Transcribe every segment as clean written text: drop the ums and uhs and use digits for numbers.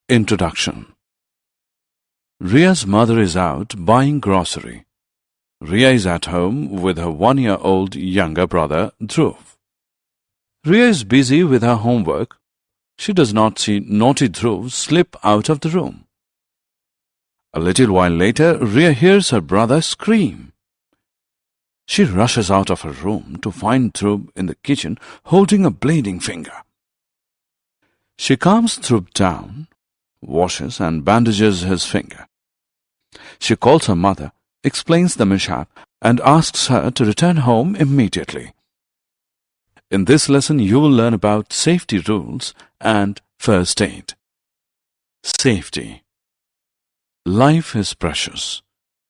Introduction. Ria's mother is out buying grocery. Ria is at home with her 1-year-old younger brother, Dhruv. Ria is busy with her homework. She does not see naughty Dhruv slip out of the room. A little while later, Ria hears her brother scream. She rushes out of her room to find Dhruv in the kitchen holding a bleeding finger. She calms Dhruv down, washes and bandages his finger. She calls her mother, explains the mishap, and asks her to return home immediately. In this lesson, you will learn about safety rules and first aid. Safety. Life is precious.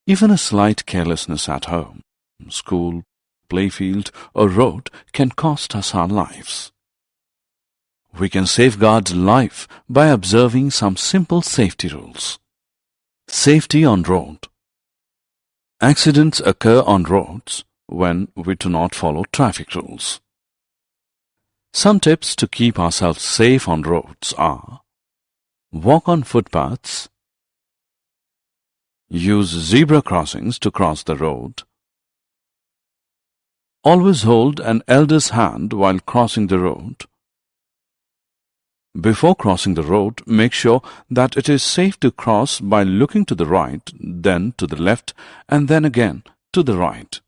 Even a slight carelessness at home, school, playfield, or road can cost us our lives. We can safeguard life by observing some simple safety rules. Safety on road. Accidents occur on roads when we do not follow traffic rules. Some tips to keep ourselves safe on roads are: walk on footpaths, use zebra crossings to cross the road, always hold an elder's hand while crossing the road. Before crossing the road, make sure that it is safe to cross by looking to the right, then to the left, and then again to the right.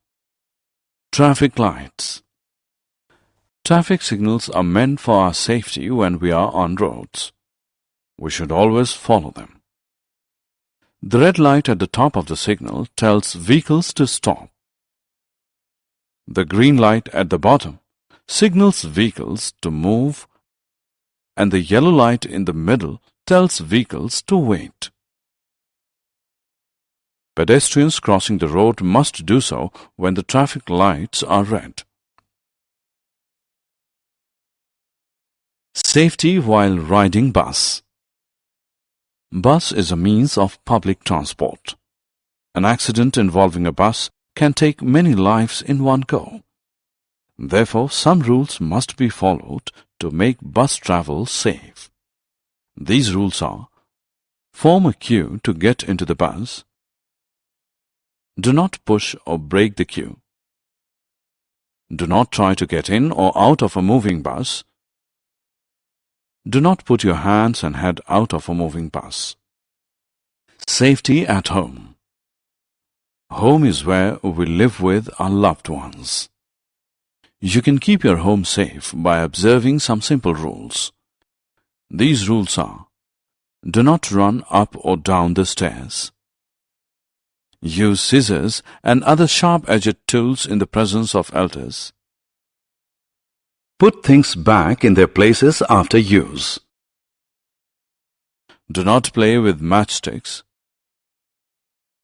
Traffic lights. Traffic signals are meant for our safety when we are on roads. We should always follow them. The red light at the top of the signal tells vehicles to stop. The green light at the bottom signals vehicles to move, and the yellow light in the middle tells vehicles to wait. Pedestrians crossing the road must do so when the traffic lights are red. Safety while riding bus. Bus is a means of public transport. An accident involving a bus can take many lives in one go. Therefore, some rules must be followed to make bus travel safe. These rules are: form a queue to get into the bus, do not push or break the queue, do not try to get in or out of a moving bus, do not put your hands and head out of a moving bus. Safety at home. Home is where we live with our loved ones. You can keep your home safe by observing some simple rules. These rules are: do not run up or down the stairs. Use scissors and other sharp-edged tools in the presence of elders. Put things back in their places after use. Do not play with matchsticks.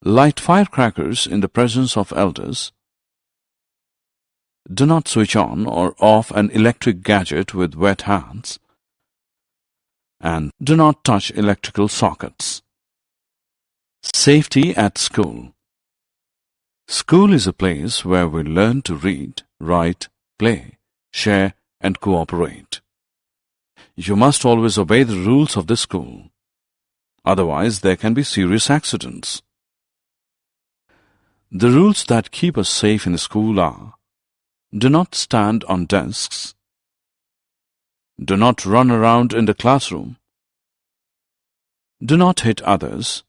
Light firecrackers in the presence of elders. Do not switch on or off an electric gadget with wet hands. And do not touch electrical sockets. Safety at school. School is a place where we learn to read, write, play, share, and cooperate. You must always obey the rules of the school. Otherwise, there can be serious accidents. The rules that keep us safe in the school are: do not stand on desks. Do not run around in the classroom. Do not hit others.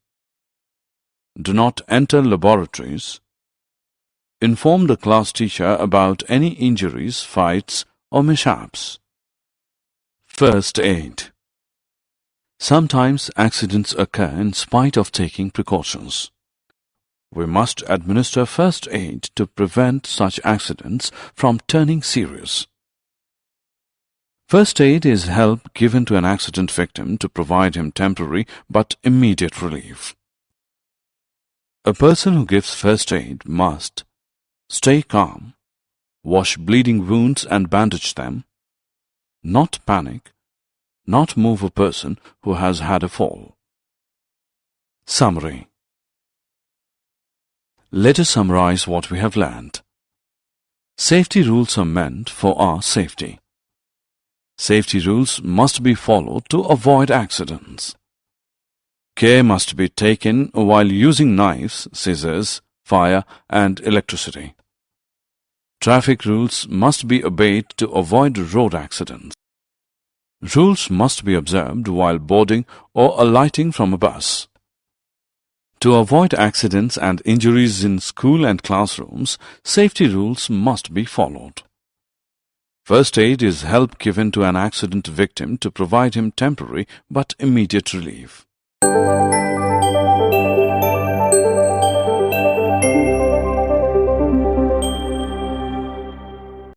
Do not enter laboratories. Inform the class teacher about any injuries, fights, or mishaps. First aid. Sometimes accidents occur in spite of taking precautions. We must administer first aid to prevent such accidents from turning serious. First aid is help given to an accident victim to provide him temporary but immediate relief. A person who gives first aid must stay calm, wash bleeding wounds and bandage them, not panic, not move a person who has had a fall. Summary. Let us summarize what we have learned. Safety rules are meant for our safety. Safety rules must be followed to avoid accidents. Care must be taken while using knives, scissors, fire and electricity. Traffic rules must be obeyed to avoid road accidents. Rules must be observed while boarding or alighting from a bus. To avoid accidents and injuries in school and classrooms, safety rules must be followed. First aid is help given to an accident victim to provide him temporary but immediate relief.